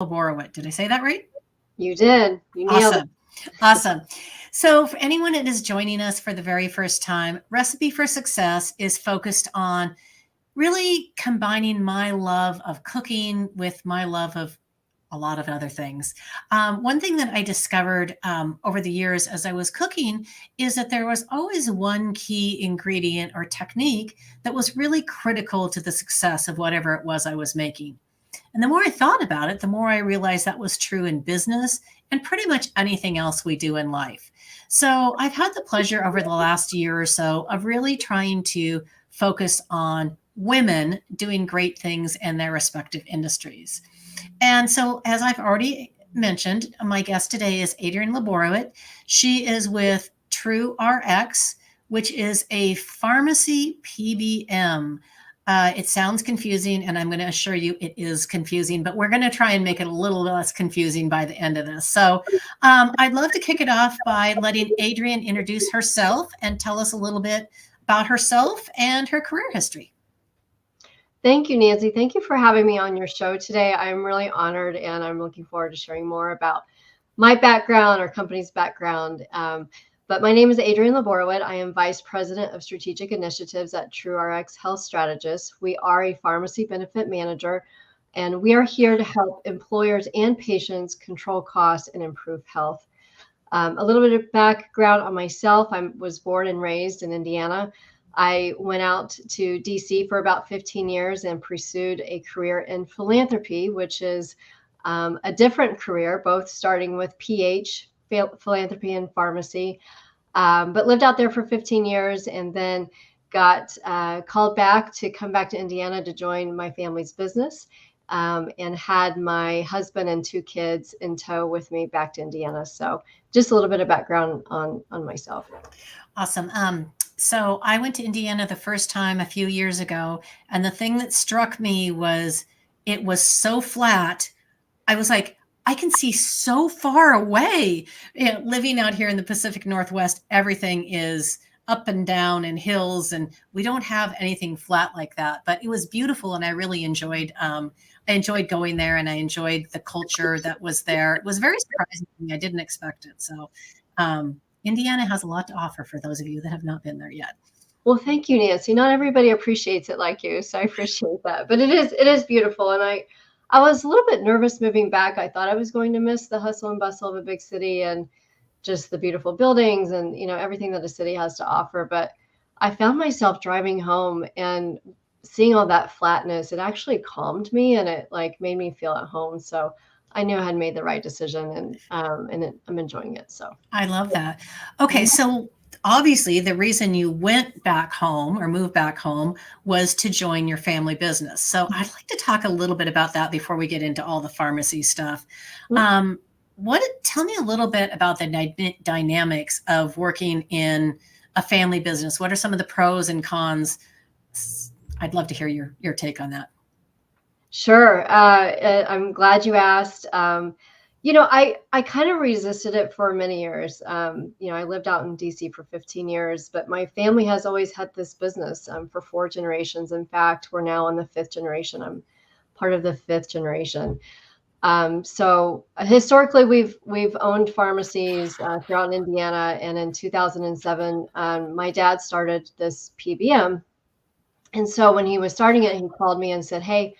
LaBorwit. Did I say that right? You did. You nailed it. Awesome. Awesome. So, for anyone that is joining us for the very first time, Recipe for Success is focused on really combining my love of cooking with my love of a lot of other things. One thing that I discovered over the years as I was cooking is that there was always one key ingredient or technique that was really critical to the success of whatever it was I was making. And the more I thought about it, the more I realized that was true in business and pretty much anything else we do in life. So I've had the pleasure over the last year or so of really trying to focus on women doing great things in their respective industries. And so, as I've already mentioned, my guest today is Adrienne LaBorwit. She is with TrueRx, which is a pharmacy PBM. It sounds confusing, and I'm going to assure you it is confusing, but we're going to try and make it a little less confusing by the end of this. So I'd love to kick it off by letting Adrienne introduce herself and tell us a little bit about herself and her career history. Thank you, Nancy. Thank you for having me on your show today. I'm really honored, and I'm looking forward to sharing more about my background, our company's background. But my name is Adrienne LaBorwit. I am Vice President of Strategic Initiatives at TrueRx Health Strategists. We are a pharmacy benefit manager, and we are here to help employers and patients control costs and improve health. A little bit of background on myself. I was born and raised in Indiana. I went out to DC for about 15 years and pursued a career in philanthropy, which is a different career, both starting with PH, philanthropy and pharmacy, but lived out there for 15 years and then got called back to come back to Indiana to join my family's business, and had my husband and 2 kids in tow with me back to Indiana. So just a little bit of background on myself. Awesome. So I went to Indiana the first time a few years ago, and the thing that struck me was it was so flat. I was like, I can see so far away. Living out here in the Pacific Northwest, everything is up and down and hills, and we don't have anything flat like that. But it was beautiful, and I really enjoyed. I enjoyed going there, and I enjoyed the culture that was there. It was very surprising to me. I didn't expect it. So Indiana has a lot to offer for those of you that have not been there yet. Well, thank you, Nancy. Not everybody appreciates it like you, so I appreciate that. But it is beautiful, and I was a little bit nervous moving back. I thought I was going to miss the hustle and bustle of a big city and just the beautiful buildings and everything that a city has to offer. But I found myself driving home and seeing all that flatness. It actually calmed me, and it made me feel at home. So I knew I had made the right decision, and I'm enjoying it. So I love that. Okay, so obviously the reason you went back home or moved back home was to join your family business. So I'd like to talk a little bit about that before we get into all the pharmacy stuff. Tell me a little bit about the dynamics of working in a family business. What are some of the pros and cons? I'd love to hear your take on that. Sure. I'm glad you asked. I kind of resisted it for many years. I lived out in DC for 15 years, but my family has always had this business for 4 generations. In fact, we're now on the 5th generation. I'm part of the 5th generation. So historically, we've owned pharmacies throughout Indiana, and in 2007, my dad started this PBM. And so when he was starting it, he called me and said, "Hey,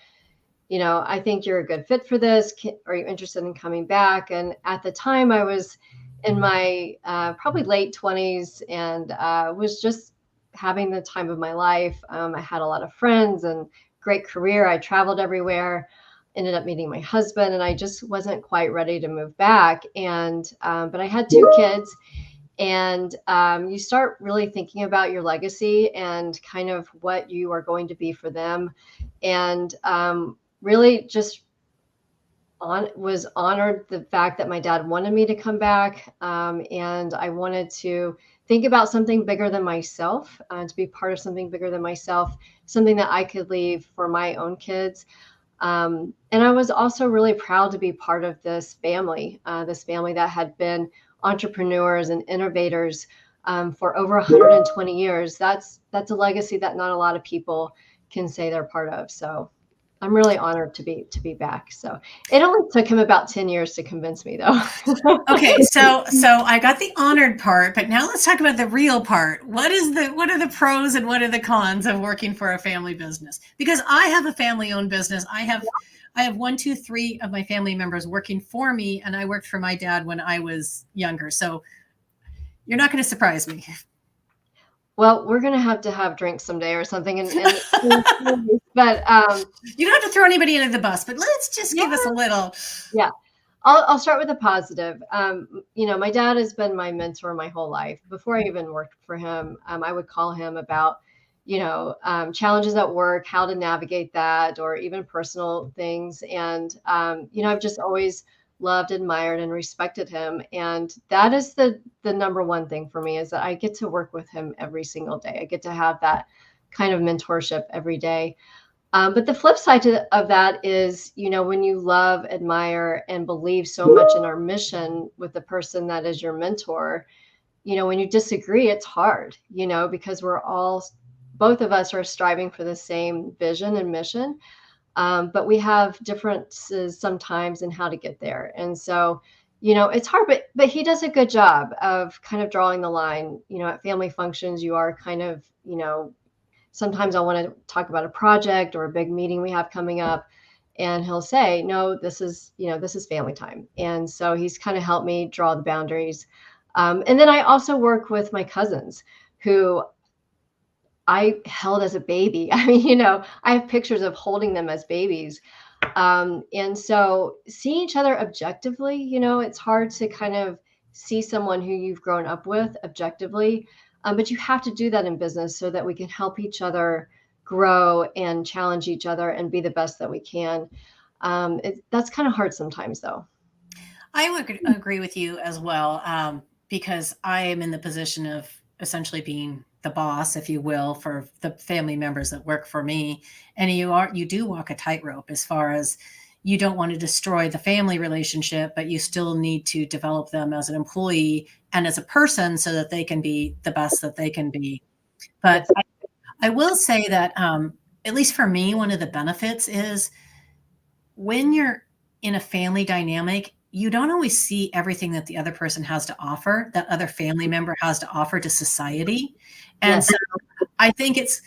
I think you're a good fit for this. Are you interested in coming back?" And at the time, I was in my probably late 20s and was just having the time of my life. I had a lot of friends and great career. I traveled everywhere, ended up meeting my husband, and I just wasn't quite ready to move back. And but I had 2 kids. And you start really thinking about your legacy and kind of what you are going to be for them. And really just was honored the fact that my dad wanted me to come back. And I wanted to think about something bigger than myself, to be part of something bigger than myself, something that I could leave for my own kids. And I was also really proud to be part of this family that had been entrepreneurs and innovators for over 120 years. That's a legacy that not a lot of people can say they're part of. So I'm really honored to be back. So it only took him about 10 years to convince me, though. Okay, so I got the honored part, but now let's talk about the real part. What are the pros and what are the cons of working for a family business? Because I have a family-owned business. I have one, two, three of my family members working for me, and I worked for my dad when I was younger. So you're not going to surprise me. Well, we're gonna have to have drinks someday or something, but You don't have to throw anybody under the bus, but let's just yeah, give us a little. yeah. I'll start with a positive. My dad has been my mentor my whole life. Before I even worked for him, I would call him about, challenges at work, how to navigate that, or even personal things. And, I've just always loved, admired, and respected him. And that is the number one thing for me, is that I get to work with him every single day. I get to have that kind of mentorship every day. But the flip side of that is, when you love, admire, and believe so much in our mission with the person that is your mentor, when you disagree, it's hard, because both of us are striving for the same vision and mission. But we have differences sometimes in how to get there. And so, it's hard, but he does a good job of kind of drawing the line. At family functions, you are kind of, sometimes I want to talk about a project or a big meeting we have coming up, and he'll say, no, this is family time. And so he's kind of helped me draw the boundaries. And then I also work with my cousins who I held as a baby. I mean, I have pictures of holding them as babies. And so seeing each other objectively, it's hard to kind of see someone who you've grown up with objectively. But you have to do that in business so that we can help each other grow and challenge each other and be the best that we can. That's kind of hard sometimes, though. I would agree with you as well, because I am in the position of essentially being the boss, if you will, for the family members that work for me. And you do walk a tightrope as far as you don't want to destroy the family relationship, but you still need to develop them as an employee and as a person so that they can be the best that they can be. But Yes. I will say that, at least for me, one of the benefits is when you're in a family dynamic, you don't always see everything that the other person has to offer, that other family member has to offer to society. And Yes. so I think it's,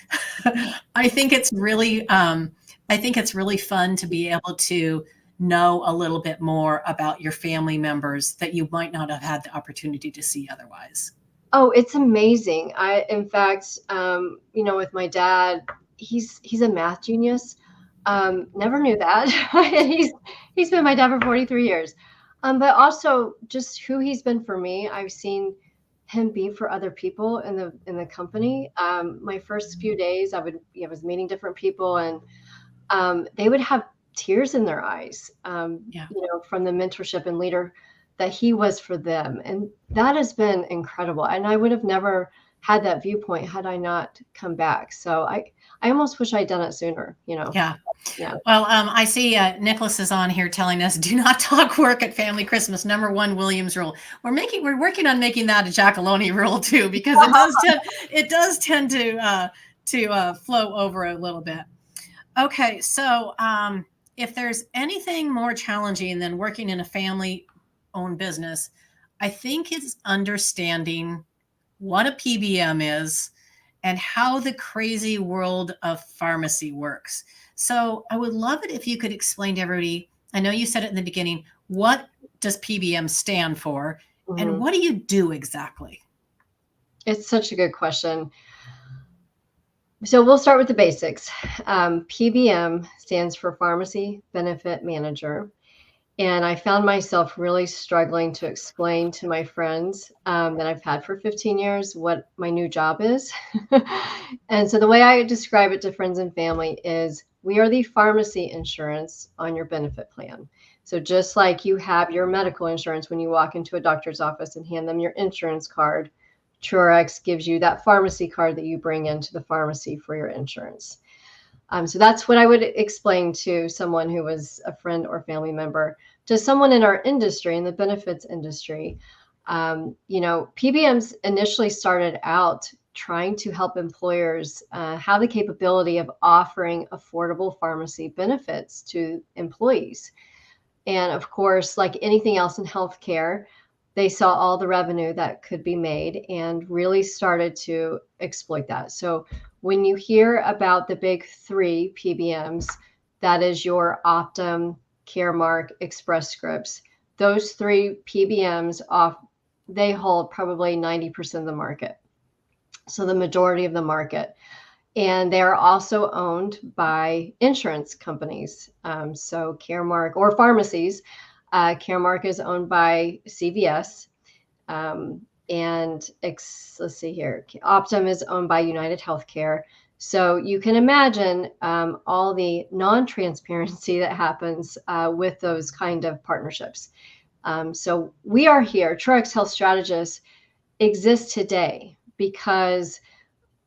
I think it's really, I think it's really fun to be able to know a little bit more about your family members that you might not have had the opportunity to see otherwise. Oh, it's amazing. In fact, with my dad, he's a math genius. Never knew that. He's been my dad for 43 years. But also just who he's been for me. I've seen him be for other people in the company. My first few days, I was meeting different people, and they would have tears in their eyes, Yeah. from the mentorship and leader that he was for them. And that has been incredible. And I would have never had that viewpoint had I not come back. So I almost wish I'd done it sooner, Yeah. Yeah. Well, I see Nicholas is on here telling us, "Do not talk work at family Christmas." #1 Williams rule. We're working on making that a Jackaloni rule too, because it does tend to flow over a little bit. Okay, so if there's anything more challenging than working in a family-owned business, I think it's understanding what a PBM is and how the crazy world of pharmacy works. So I would love it if you could explain to everybody. I know you said it in the beginning. What does PBM stand for, and Mhm. what do you do exactly? It's such a good question. So we'll start with the basics. PBM stands for Pharmacy Benefit Manager. And I found myself really struggling to explain to my friends that I've had for 15 years what my new job is. And so the way I describe it to friends and family is we are the pharmacy insurance on your benefit plan. So just like you have your medical insurance when you walk into a doctor's office and hand them your insurance card, TrueRx gives you that pharmacy card that you bring into the pharmacy for your insurance. So that's what I would explain to someone who was a friend or family member. To someone in our industry, in the benefits industry, PBMs initially started out trying to help employers have the capability of offering affordable pharmacy benefits to employees. And of course, like anything else in healthcare, they saw all the revenue that could be made and really started to exploit that. So when you hear about the big three PBMs, that is your Optum, Caremark, Express Scripts, those three PBMs they hold probably 90% of the market. So the majority of the market. And they are also owned by insurance companies. So Caremark or pharmacies. Caremark is owned by CVS. Let's see here. Optum is owned by United Healthcare. So you can imagine all the non-transparency that happens with those kind of partnerships. So we are here, TrueRx Health Strategists exist today because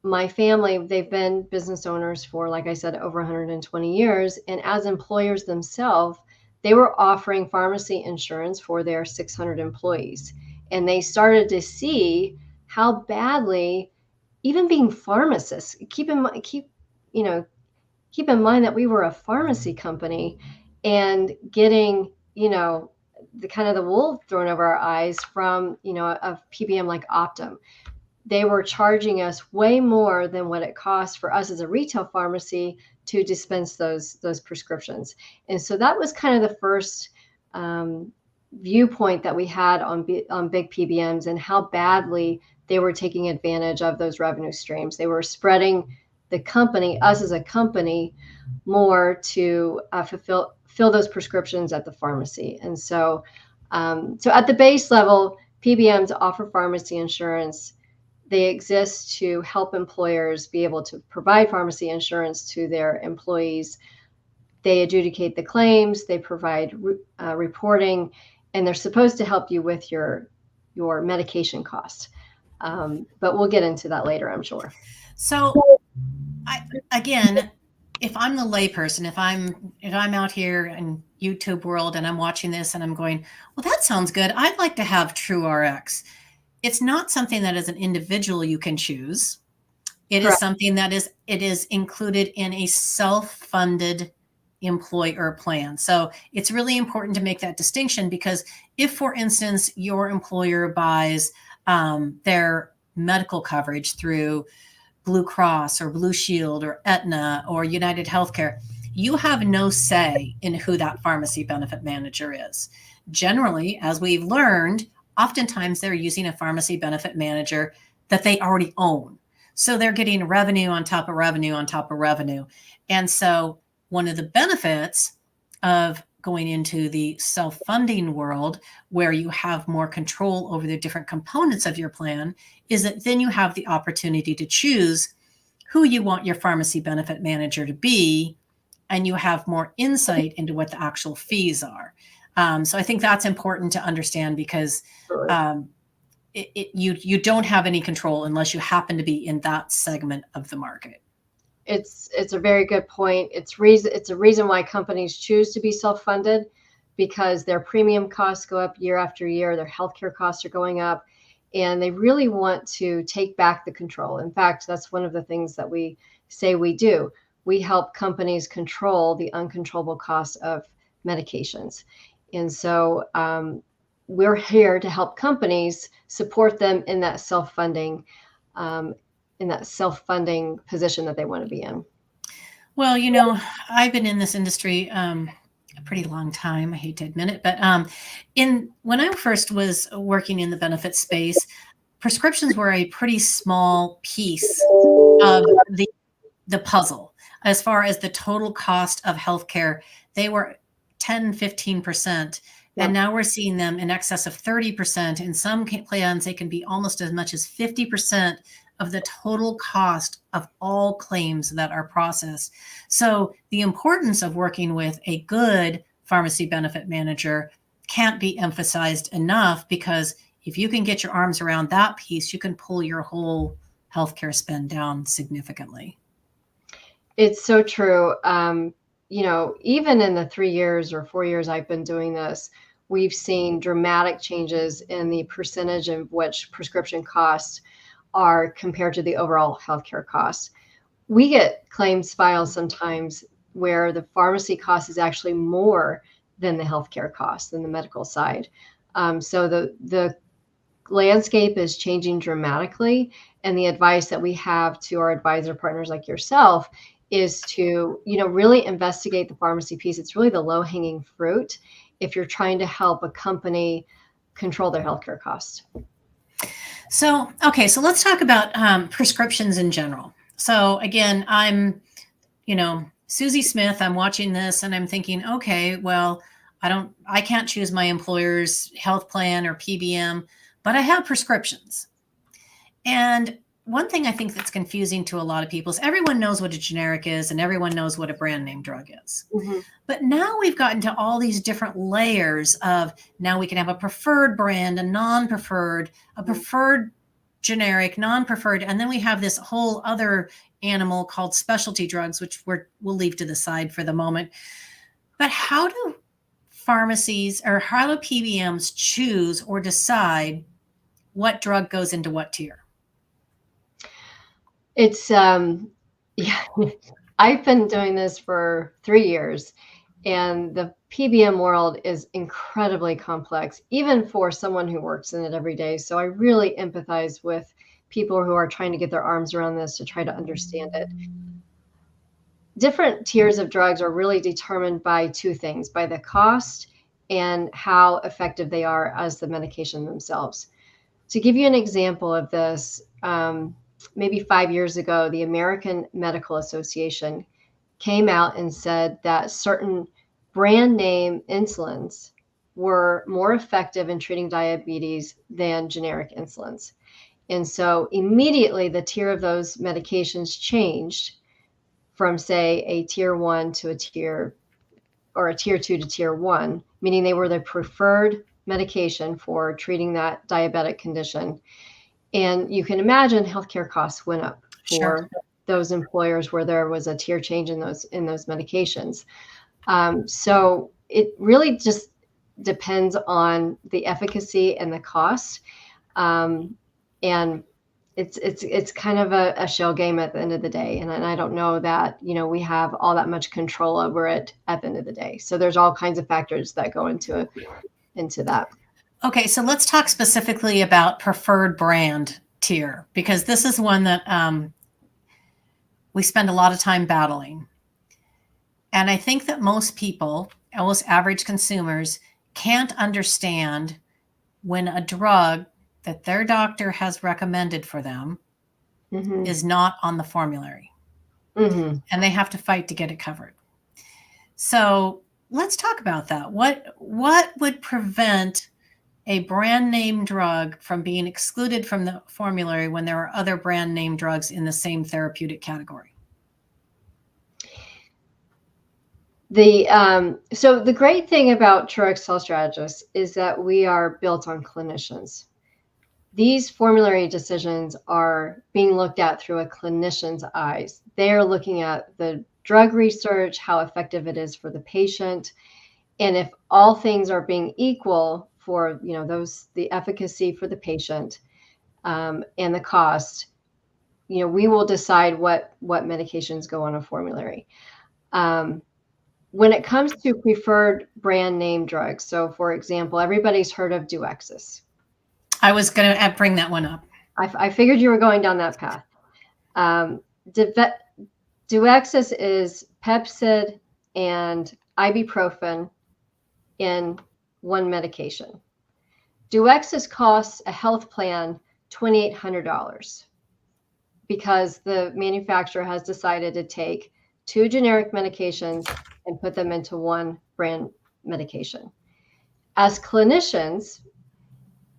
my family, they've been business owners for, like I said, over 120 years. And as employers themselves, they were offering pharmacy insurance for their 600 employees. And they started to see how badly, even being pharmacists, keep in mind that we were a pharmacy company and getting, the kind of the wool thrown over our eyes from, a PBM like Optum. They were charging us way more than what it cost for us as a retail pharmacy to dispense those prescriptions. And so that was kind of the first viewpoint that we had on big PBMs and how badly they were taking advantage of those revenue streams. They were spreading the company, us as a company, more to fill those prescriptions at the pharmacy. And so at the base level, PBMs offer pharmacy insurance. They exist to help employers be able to provide pharmacy insurance to their employees. They adjudicate the claims, they provide reporting, and they're supposed to help you with your medication costs. But we'll get into that later, I'm sure. So, again, if I'm the layperson, if I'm out here in YouTube world and I'm watching this and I'm going, well, that sounds good. I'd like to have TrueRx. It's not something that as an individual you can choose. It Correct. Is something that is included in a self-funded employer plan. So it's really important to make that distinction because if, for instance, your employer buys their medical coverage through Blue Cross or Blue Shield or Aetna or United Healthcare, you have no say in who that pharmacy benefit manager is. Generally, as we've learned, oftentimes they're using a pharmacy benefit manager that they already own. So they're getting revenue on top of revenue on top of revenue. And so one of the benefits of going into the self-funding world where you have more control over the different components of your plan is that then you have the opportunity to choose who you want your pharmacy benefit manager to be, and you have more insight into what the actual fees are. So I think that's important to understand because you don't have any control unless you happen to be in that segment of the market. It's a very good point. It's a reason why companies choose to be self-funded because their premium costs go up year after year. Their healthcare costs are going up, and they really want to take back the control. In fact, that's one of the things that we say we do. We help companies control the uncontrollable cost of medications. And so we're here to help companies support them in that self-funding position that they want to be in. Well, I've been in this industry a pretty long time. I hate to admit it, but when I first was working in the benefits space, prescriptions were a pretty small piece of the puzzle. As far as the total cost of healthcare, they were 10, 15%. And now we're seeing them in excess of 30%. In some plans, they can be almost as much as 50% of the total cost of all claims that are processed. So the importance of working with a good pharmacy benefit manager can't be emphasized enough, because if you can get your arms around that piece, you can pull your whole healthcare spend down significantly. It's so true. Even in the 3 years or 4 years I've been doing this, we've seen dramatic changes in the percentage of which prescription costs are compared to the overall healthcare costs. We get claims files sometimes where the pharmacy cost is actually more than the healthcare cost, than the medical side. So the landscape is changing dramatically, and the advice that we have to our advisor partners like yourself is to, really investigate the pharmacy piece. It's really the low-hanging fruit if you're trying to help a company control their healthcare costs. So, okay, so let's talk about prescriptions in general. So again, I'm, Susie Smith, I'm watching this and I'm thinking, okay, well, I can't choose my employer's health plan or PBM, but I have prescriptions. And one thing I think that's confusing to a lot of people is everyone knows what a generic is and everyone knows what a brand name drug is. Mm-hmm. But now we've gotten to all these different layers of, now we can have a preferred brand, a non-preferred, a preferred generic, non-preferred, and then we have this whole other animal called specialty drugs, which we'll leave to the side for the moment. But how do pharmacies or how do PBMs choose or decide what drug goes into what tier? It's yeah, I've been doing this for 3 years, and the PBM world is incredibly complex, even for someone who works in it every day. So I really empathize with people who are trying to get their arms around this to try to understand it. Different tiers of drugs are really determined by two things, by the cost and how effective they are as the medication themselves. To give you an example of this, maybe 5 years ago, the American Medical Association came out and said that certain brand name insulins were more effective in treating diabetes than generic insulins. And so immediately the tier of those medications changed from, say, a tier 1 to a tier, or a tier 2 to tier 1, meaning they were the preferred medication for treating that diabetic condition. And you can imagine healthcare costs went up for those employers where there was a tier change in those medications. So it really just depends on the efficacy and the cost. And it's kind of a shell game at the end of the day. And I don't know that, we have all that much control over it at the end of the day. So there's all kinds of factors that go into that. Okay, so let's talk specifically about preferred brand tier, because this is one that we spend a lot of time battling. And I think that most people, most average consumers, can't understand when a drug that their doctor has recommended for them is not on the formulary. And they have to fight to get it covered. So let's talk about that. What would prevent a brand name drug from being excluded from the formulary when there are other brand name drugs in the same therapeutic category? So the great thing about TrueRx Health Strategists is that we are built on clinicians. These formulary decisions are being looked at through a clinician's eyes. They are looking at the drug research, how effective it is for the patient, and if all things are being equal for the efficacy for the patient and the cost, we will decide what medications go on a formulary. When it comes to preferred brand name drugs, so for example, everybody's heard of Duexis. I was going to bring that one up. I figured you were going down that path. Duexis is Pepcid and ibuprofen in one medication. Duexis costs a health plan $2,800 because the manufacturer has decided to take two generic medications and put them into one brand medication. As clinicians,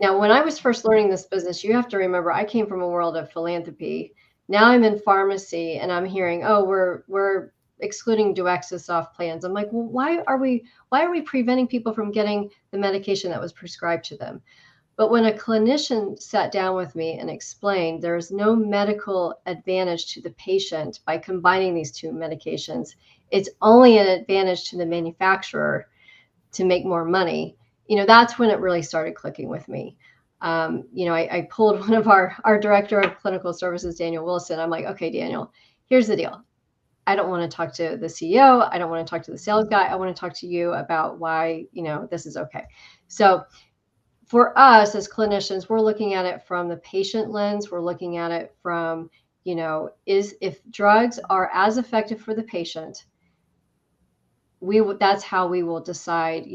now when I was first learning this business, you have to remember I came from a world of philanthropy. Now I'm in pharmacy and I'm hearing, oh, we're excluding Duexis off plans. I'm like, well, why are we preventing people from getting the medication that was prescribed to them? But when a clinician sat down with me and explained there is no medical advantage to the patient by combining these two medications, it's only an advantage to the manufacturer to make more money, that's when it really started clicking with me. I pulled one of our director of clinical services, Daniel Wilson. I'm like, okay, Daniel, here's the deal. I don't want to talk to the CEO. I don't want to talk to the sales guy. I want to talk to you about why, this is okay. So for us as clinicians, we're looking at it from the patient lens. We're looking at it from, if drugs are as effective for the patient, that's how we will decide,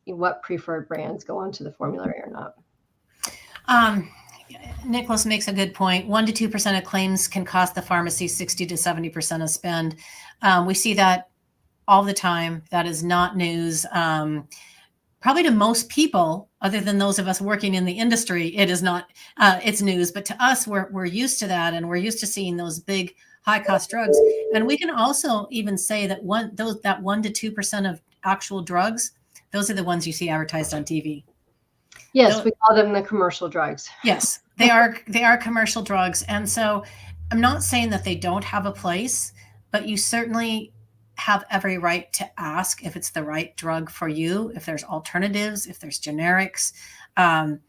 what preferred brands go onto the formulary or not. Nicholas makes a good point. 1% to 2% of claims can cost the pharmacy 60 to 70% of spend. We see that all the time. That is not news. Probably to most people, other than those of us working in the industry, it is not. It's news. But to us, we're used to that, and we're used to seeing those big, high-cost drugs. And we can also even say that 1% to 2% of actual drugs, those are the ones you see advertised on TV. Yes, we call them the commercial drugs. Yes, they are commercial drugs. And so I'm not saying that they don't have a place, but you certainly have every right to ask if it's the right drug for you, if there's alternatives, if there's generics. And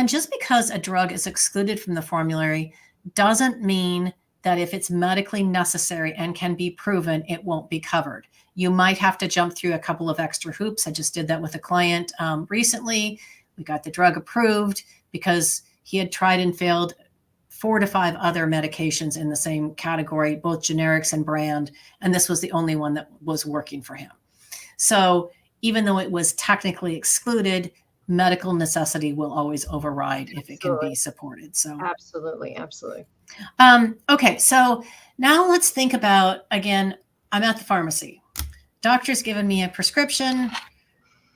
just because a drug is excluded from the formulary doesn't mean that if it's medically necessary and can be proven, it won't be covered. You might have to jump through a couple of extra hoops. I just did that with a client recently. We got the drug approved because he had tried and failed 4 to 5 other medications in the same category, both generics and brand, and this was the only one that was working for him. So even though it was technically excluded, medical necessity will always override if it can be supported. So absolutely. Okay, so now let's think about, again, I'm at the pharmacy. Doctor's given me a prescription.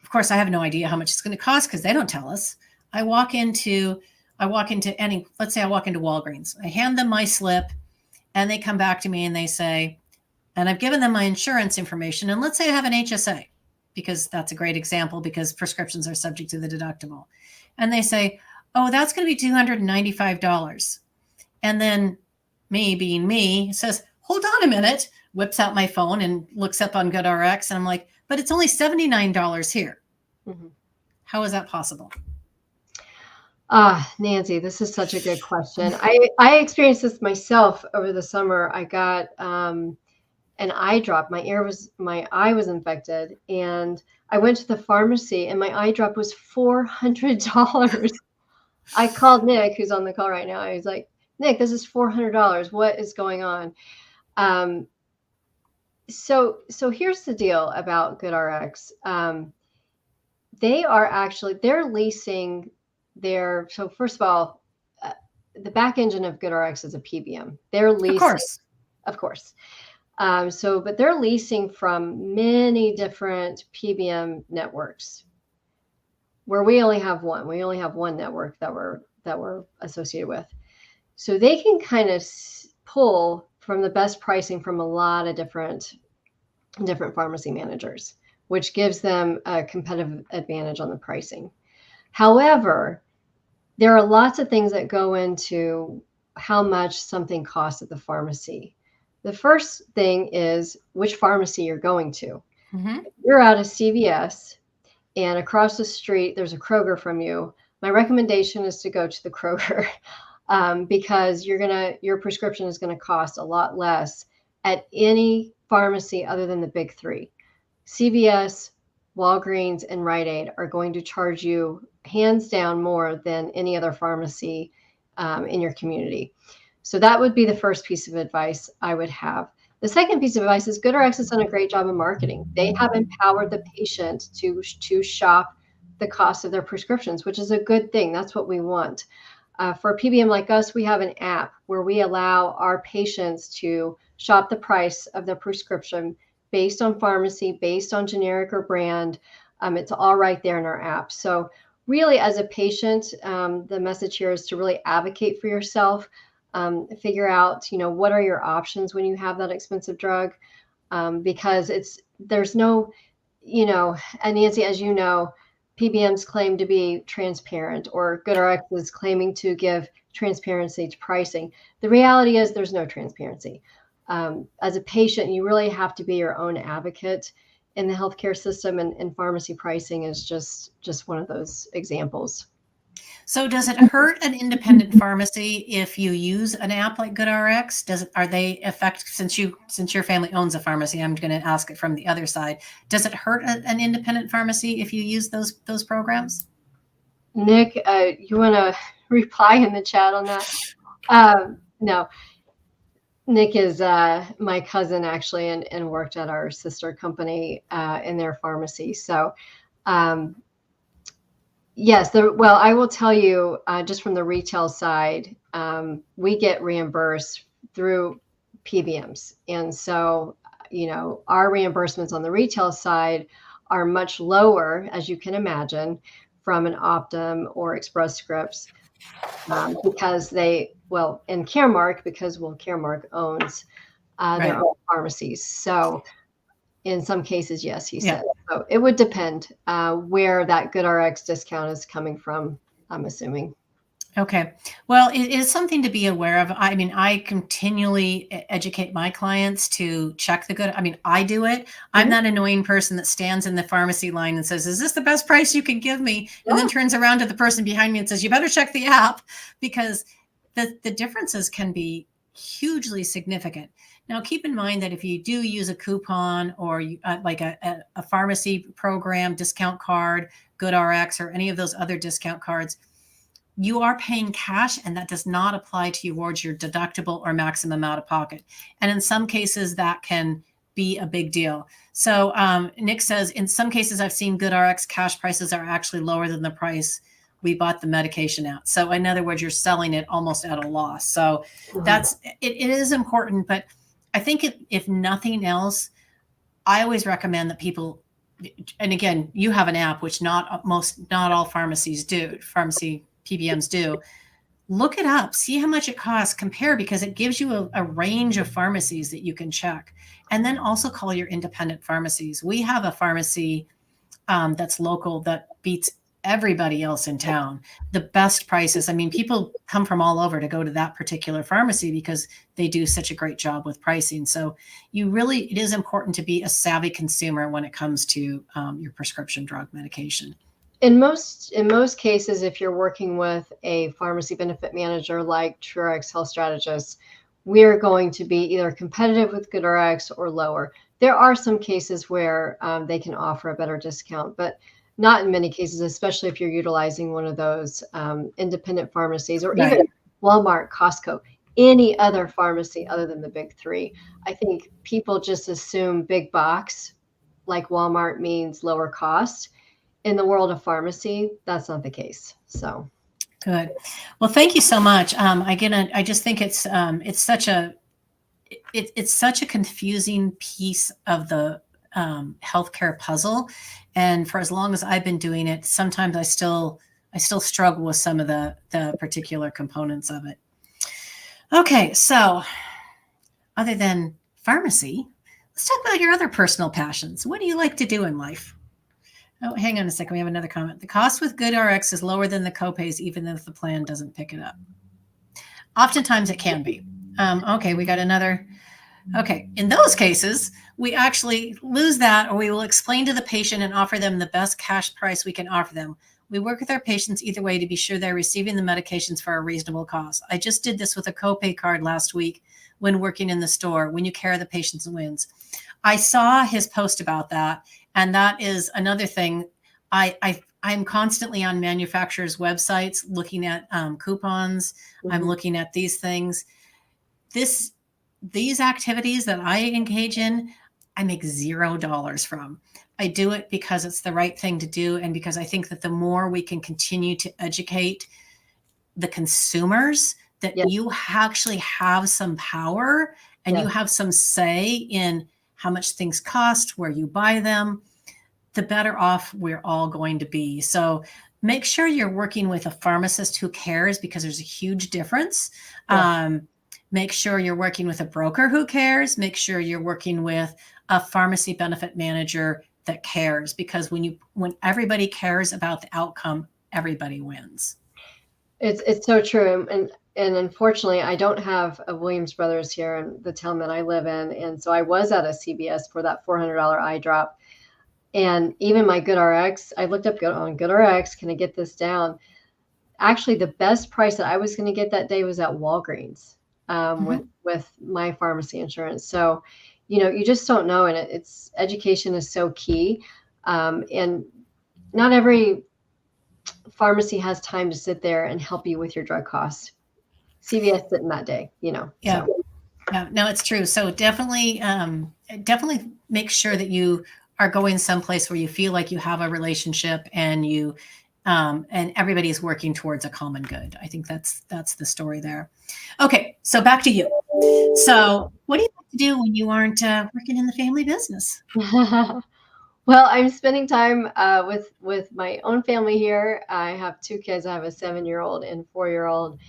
Of course, I have no idea how much it's going to cost because they don't tell us. I walk into let's say I walk into Walgreens. I hand them my slip and they come back to me and they say, and I've given them my insurance information. And let's say I have an HSA, because that's a great example because prescriptions are subject to the deductible. And they say, oh, that's going to be $295. And then me being me says, hold on a minute, whips out my phone and looks up on GoodRx. And I'm like, but it's only $79 here. Mm-hmm. How is that possible? Nancy, this is such a good question. I experienced this myself over the summer. I got an eye drop. My eye was infected, and I went to the pharmacy, and my eye drop was $400. I called Nick, who's on the call right now. I was like, Nick, this is $400. What is going on? So here's the deal about GoodRx. They're leasing so first of all, the back engine of GoodRx is a PBM. They're leasing, of course. But they're leasing from many different PBM networks, where we only have one. We only have one network that we're associated with. So they can kind of pull from the best pricing from a lot of different pharmacy managers, which gives them a competitive advantage on the pricing. However, there are lots of things that go into how much something costs at the pharmacy. The first thing is which pharmacy you're going to. Mm-hmm. If you're at a CVS and across the street there's a Kroger from you, my recommendation is to go to the Kroger because your prescription is going to cost a lot less at any pharmacy other than the big three. CVS, Walgreens, and Rite Aid are going to charge you hands down more than any other pharmacy in your community. So that would be the first piece of advice I would have. The second piece of advice is GoodRx has done a great job of marketing. They have empowered the patient to shop the cost of their prescriptions, which is a good thing. That's what we want. For a PBM like us, we have an app where we allow our patients to shop the price of their prescription based on pharmacy, based on generic or brand. It's all right there in our app. So really, as a patient, the message here is to really advocate for yourself, figure out, what are your options when you have that expensive drug, because there's no, and Nancy, as you know, PBMs claim to be transparent, or GoodRx is claiming to give transparency to pricing. The reality is there's no transparency. As a patient, you really have to be your own advocate in the healthcare system, and pharmacy pricing is just one of those examples. So does it hurt an independent pharmacy if you use an app like GoodRx? Are they affect since your family owns a pharmacy? I'm going to ask it from the other side. Does it hurt an independent pharmacy if you use those programs? Nick, you want to reply in the chat on that? No. Nick is my cousin actually, and worked at our sister company in their pharmacy. So um, yes, well, I will tell you just from the retail side, we get reimbursed through PBMs. And so, our reimbursements on the retail side are much lower, as you can imagine, from an Optum or Express Scripts because and Caremark, because Caremark owns their own pharmacies. So in some cases, yes, he said. So it would depend where that GoodRx discount is coming from, I'm assuming. Okay. Well, it is something to be aware of. I mean, I continually educate my clients to check the good. I mean, I do it. I'm that annoying person that stands in the pharmacy line and says, "Is this the best price you can give me?" And then turns around to the person behind me and says, "You better check the app," because the differences can be hugely significant. Now, keep in mind that if you do use a coupon or like a pharmacy program, discount card, GoodRx, or any of those other discount cards, you are paying cash, and that does not apply towards your deductible or maximum out of pocket. And in some cases, that can be a big deal. So Nick says, in some cases, I've seen GoodRx cash prices are actually lower than the price we bought the medication at. So in other words, you're selling it almost at a loss. So it is important. But I think if nothing else, I always recommend that people, and again, you have an app, which not all pharmacies do, pharmacy PBMs do. Look it up, see how much it costs, compare, because it gives you a range of pharmacies that you can check. And then also call your independent pharmacies. We have a pharmacy that's local that beats everybody else in town. The best prices. I mean, people come from all over to go to that particular pharmacy because they do such a great job with pricing. So it is important to be a savvy consumer when it comes to your prescription drug medication. In most cases, if you're working with a pharmacy benefit manager like TrueRx Health Strategists, we're going to be either competitive with GoodRx or lower. There are some cases where they can offer a better discount, but not in many cases, especially if you're utilizing one of those independent pharmacies or even Walmart, Costco, any other pharmacy other than the big three. I think people just assume big box like Walmart means lower cost. In the world of pharmacy, that's not the case. So good. Well, thank you so much. Again, I just think it's such a confusing piece of the healthcare puzzle, and for as long as I've been doing it, sometimes I still struggle with some of the particular components of it. Okay, so other than pharmacy, let's talk about your other personal passions. What do you like to do in life? Oh, hang on a second. We have another comment. The cost with GoodRx is lower than the copays, even if the plan doesn't pick it up. Oftentimes it can be. Okay, we got another. Okay, in those cases, we actually lose that, or we will explain to the patient and offer them the best cash price we can offer them. We work with our patients either way to be sure they're receiving the medications for a reasonable cost. I just did this with a copay card last week when working in the store. When you care, the patients wins. I saw his post about that, and that is another thing. I'm constantly on manufacturers' websites looking at coupons. I'm looking at these things. These activities that I engage in, I make $0 from. I do it because it's the right thing to do, and because I think that the more we can continue to educate the consumers that you actually have some power and you have some say in how much things cost, where you buy them, the better off we're all going to be. So make sure you're working with a pharmacist who cares, because there's a huge difference. Make sure you're working with a broker who cares. Make sure you're working with a pharmacy benefit manager that cares, because when everybody cares about the outcome, everybody wins. It's so true. And unfortunately, I don't have a Williams Brothers here in the town that I live in. And so I was at a CVS for that $400 eye drop. And even my GoodRx, I looked up on GoodRx, can I get this down? actually the best price that I was going to get that day was at Walgreens, Mhm. with my pharmacy insurance. So, you just don't know, and it's education is so key, and not every pharmacy has time to sit there and help you with your drug costs. CVS didn't that day, Yeah. so. Yeah, no, it's true. So definitely make sure that you are going someplace where you feel like you have a relationship and and everybody's working towards a common good. I think that's the story there. Okay, so back to you. So what do you like to do when you aren't working in the family business? Well, I'm spending time with my own family here. I have two kids. I have a 7-year-old and 4-year-old.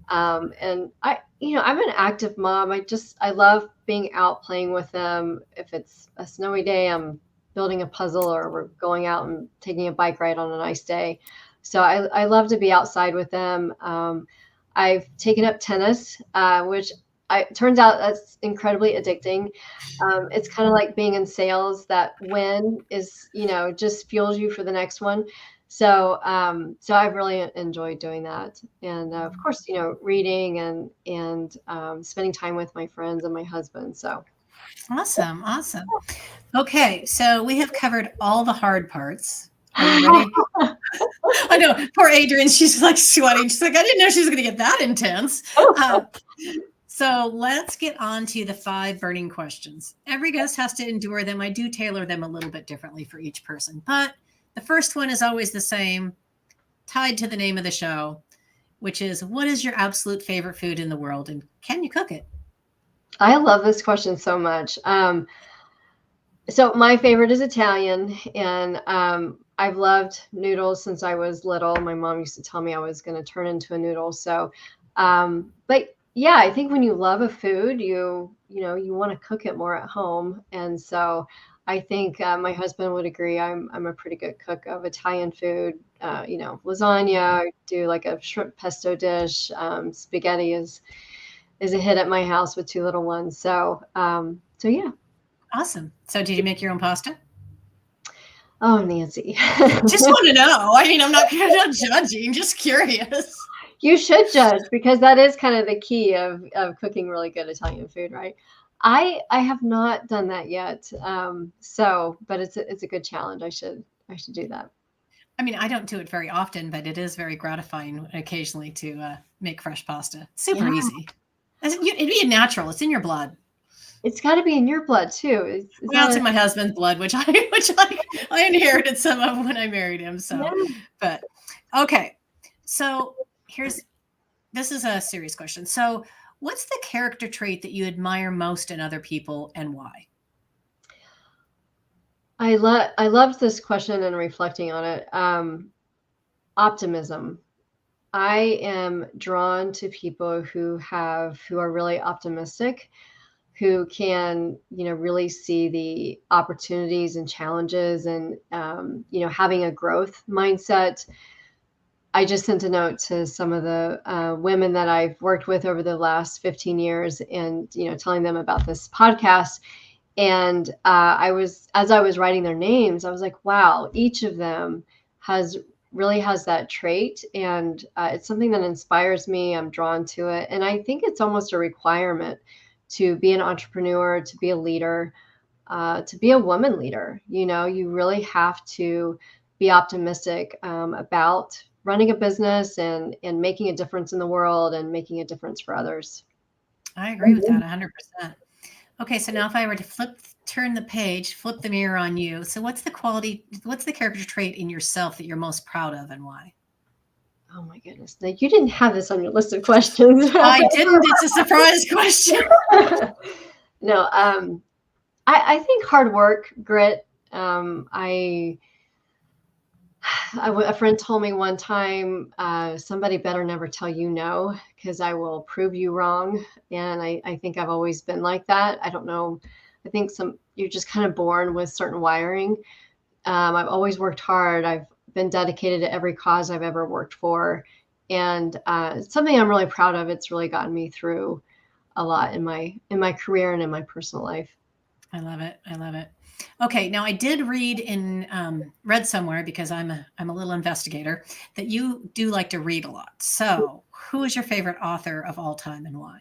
And I'm an active mom. I love being out playing with them. If it's a snowy day, I'm building a puzzle, or we're going out and taking a bike ride on a nice day. So I love to be outside with them. I've taken up tennis, which turns out that's incredibly addicting. It's kind of like being in sales. That win is, just fuels you for the next one. So I've really enjoyed doing that, and of course, reading and spending time with my friends and my husband. So Awesome, awesome. Okay, so we have covered all the hard parts. Are you ready? I know, poor Adrienne. She's like sweating. She's like, I didn't know she was going to get that intense. Uh, So let's get on to the 5 burning questions. Every guest has to endure them. I do tailor them a little bit differently for each person, but the first one is always the same, tied to the name of the show, which is, what is your absolute favorite food in the world and can you cook it? I love this question so much. So my favorite is Italian, and I've loved noodles since I was little. My mom used to tell me I was going to turn into a noodle. So, but yeah, I think when you love a food, you want to cook it more at home, and so I think my husband would agree. I'm a pretty good cook of Italian food. Lasagna. I do like a shrimp pesto dish. Spaghetti is a hit at my house with two little ones. So yeah. Awesome. So did you make your own pasta? Oh, Nancy. Just want to know. I mean, I'm not judging, just curious. You should judge, because that is kind of the key of cooking really good Italian food, right? I have not done that yet. But it's a good challenge. I should do that. I mean, I don't do it very often, but it is very gratifying occasionally to make fresh pasta. Super Yeah, easy. It'd be natural. It's in your blood. it's got to be in your blood too. It's Well, not it's a, in my husband's blood, which I inherited some of when I married him. So, yeah. but okay. So this is a serious question. So, what's the character trait that you admire most in other people and why? I loved this question and reflecting on it. Optimism. I am drawn to people who are really optimistic, who can, really see the opportunities and challenges, and, having a growth mindset. I just sent a note to some of the women that I've worked with over the last 15 years, and, telling them about this podcast. And as I was writing their names, I was like, wow, each of them has that trait. And it's something that inspires me. I'm drawn to it. And I think it's almost a requirement to be an entrepreneur, to be a leader, to be a woman leader. You really have to be optimistic about running a business and making a difference in the world and making a difference for others. I agree with that 100%. Okay, so now if I were to turn the page, flip the mirror on you. So what's the character trait in yourself that you're most proud of and why? Oh my goodness. Now, you didn't have this on your list of questions. I didn't. It's a surprise question. No, I think hard work, grit. A friend told me one time, somebody better never tell you no, because I will prove you wrong. And I think I've always been like that. I don't know. I think you're just kind of born with certain wiring. I've always worked hard. I've been dedicated to every cause I've ever worked for. And it's something I'm really proud of. It's really gotten me through a lot in my career and in my personal life. I love it. I love it. Okay, now I did read somewhere, because I'm a little investigator, that you do like to read a lot. So, who is your favorite author of all time and why?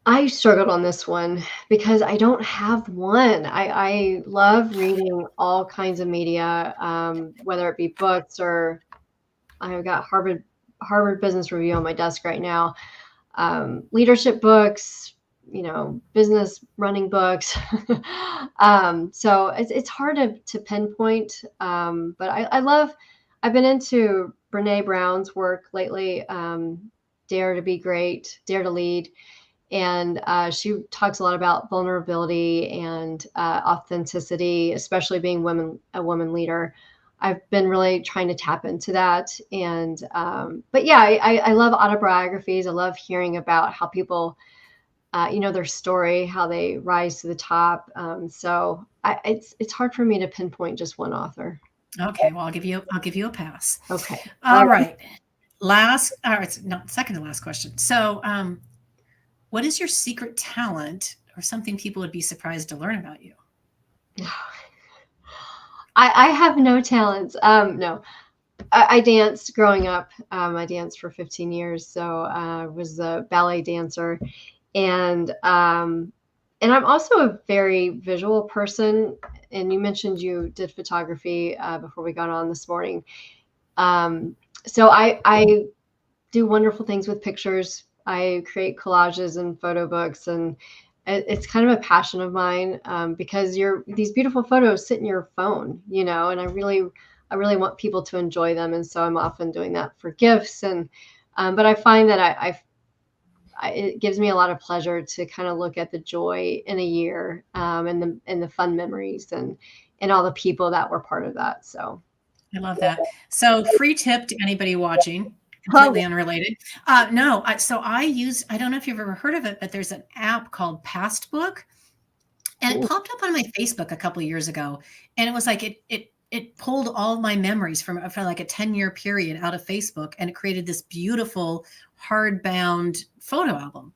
I struggled on this one because I don't have one. I love reading all kinds of media, whether it be books or I've got Harvard Business Review on my desk right now, leadership books, business running books. So it's hard to pinpoint, but I've been into Brene Brown's work lately, Dare to Be Great, Dare to Lead. And she talks a lot about vulnerability and authenticity, especially being a woman leader. I've been really trying to tap into that. And, but yeah, I love autobiographies. I love hearing about how people, their story, how they rise to the top. So it's hard for me to pinpoint just one author. Okay, well, I'll give you a pass. Okay. All right. It's not second to last question. So, what is your secret talent or something people would be surprised to learn about you? I have no talents. No, I danced growing up. I danced for 15 years, so I was a ballet dancer, and I'm also a very visual person. And you mentioned you did photography before we got on this morning. So I do wonderful things with pictures. I create collages and photo books, and it's kind of a passion of mine, because these beautiful photos sit in your phone, and I really want people to enjoy them, and so I'm often doing that for gifts, and but I find that it gives me a lot of pleasure to kind of look at the joy in a year, and the fun memories and all the people that were part of that. So. I love that. So, free tip to anybody watching, Oh, completely unrelated. No, I don't know if you've ever heard of it, but there's an app called Passbook, and it popped up on my Facebook a couple of years ago, and it was like it pulled all of my memories for like a 10-year period out of Facebook, and it created this beautiful hardbound photo album.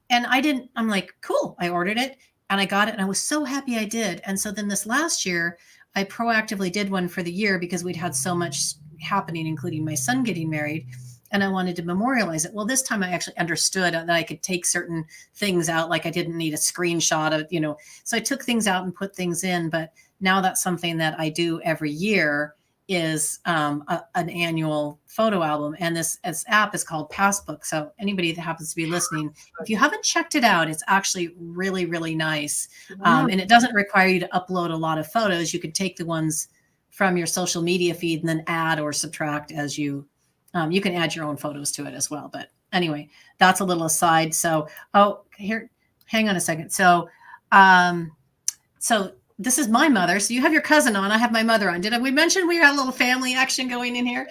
And I'm like, cool. I ordered it and I got it, and I was so happy I did. And so then this last year, I proactively did one for the year because we'd had so much happening, including my son getting married. And I wanted to memorialize it. Well, this time I actually understood that I could take certain things out, like I didn't need a screenshot of. So I took things out and put things in. But now that's something that I do every year, is an annual photo album. And this app is called Passbook. So anybody that happens to be listening, if you haven't checked it out, it's actually really, really nice. wow. And it doesn't require you to upload a lot of photos. You can take the ones from your social media feed and then add or subtract as you can add your own photos to it as well. But anyway, that's a little aside. So, here, hang on a second. So this is my mother. So you have your cousin on. I have my mother on. Did we mention we got a little family action going in here?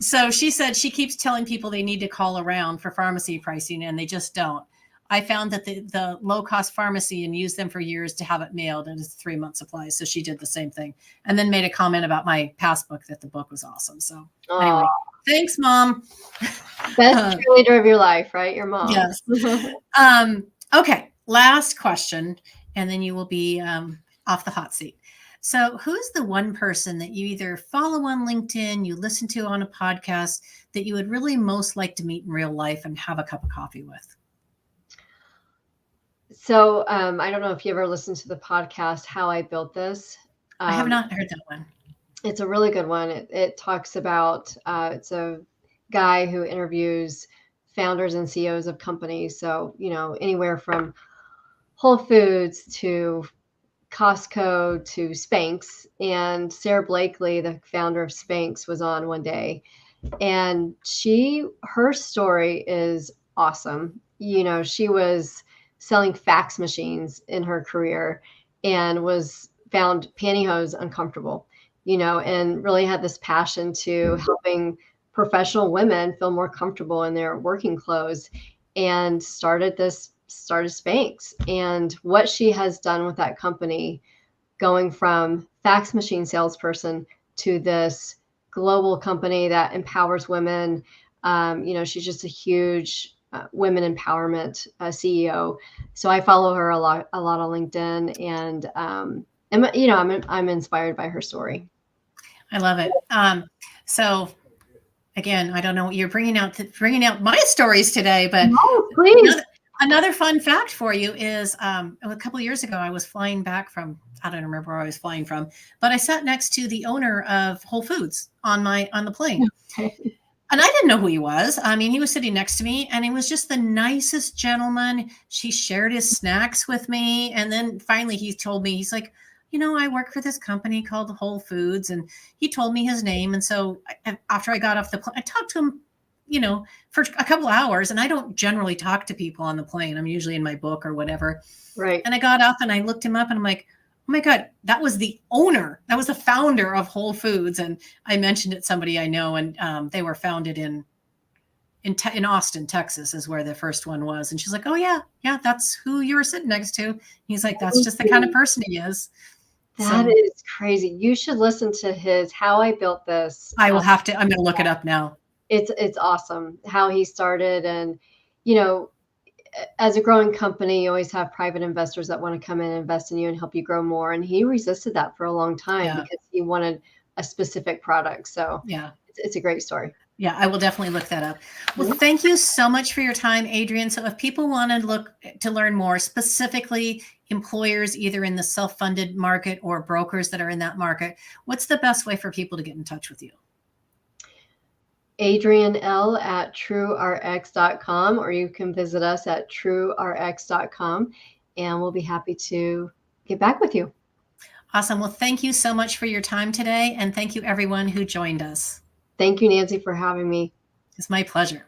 So she said she keeps telling people they need to call around for pharmacy pricing, and they just don't. I found that the low-cost pharmacy and used them for years to have it mailed, and it's 3-month supply. So she did the same thing, and then made a comment about my Passbook, that the book was awesome. So anyway, thanks, Mom. Best cheerleader of your life, right? Your mom. Yes. Okay, last question, and then you will be off the hot seat. So, who's the one person that you either follow on LinkedIn, you listen to on a podcast, that you would really most like to meet in real life and have a cup of coffee with? So I don't know if you ever listened to the podcast, How I Built This. I have not heard that one. It's a really good one. It talks about, it's a guy who interviews founders and CEOs of companies. So, anywhere from Whole Foods to Costco to Spanx. And Sarah Blakely, the founder of Spanx, was on one day. And her story is awesome. She was selling fax machines in her career and found pantyhose uncomfortable, and really had this passion to helping professional women feel more comfortable in their working clothes, and started Spanx. And what she has done with that company, going from fax machine salesperson to this global company that empowers women. She's just a huge women empowerment CEO. So I follow her a lot on LinkedIn, and I'm inspired by her story. I love it. So again, I don't know what you're bringing out my stories today, but No, please. another fun fact for you is a couple of years ago, I was flying back from, I don't remember where I was flying from, but I sat next to the owner of Whole Foods on the plane. Okay. And I didn't know who he was. I mean, he was sitting next to me and he was just the nicest gentleman. She shared his snacks with me. And then finally he told me, he's like, I work for this company called Whole Foods. And he told me his name. And so after I got off the plane, I talked to him, for a couple of hours. And I don't generally talk to people on the plane. I'm usually in my book or whatever. Right. And I got off and I looked him up and I'm like, oh my God, that was the owner. That was the founder of Whole Foods. And I mentioned it to somebody I know, and they were founded in Austin, Texas is where the first one was. And she's like, oh yeah, that's who you were sitting next to. He's like, that's just the kind of person he is. That is crazy. You should listen to his How I Built This. I will have to, I'm going to look it up now. It's awesome how he started. And, as a growing company, you always have private investors that want to come in and invest in you and help you grow more. And he resisted that for a long time because he wanted a specific product. So yeah, it's a great story. Yeah, I will definitely look that up. Well, thank you so much for your time, Adrienne. So if people want to learn more, specifically employers either in the self-funded market or brokers that are in that market, what's the best way for people to get in touch with you? Adrienne L at TrueRx.com, or you can visit us at TrueRx.com, and we'll be happy to get back with you. Awesome. Well, thank you so much for your time today. And thank you everyone who joined us. Thank you, Nancy, for having me. It's my pleasure.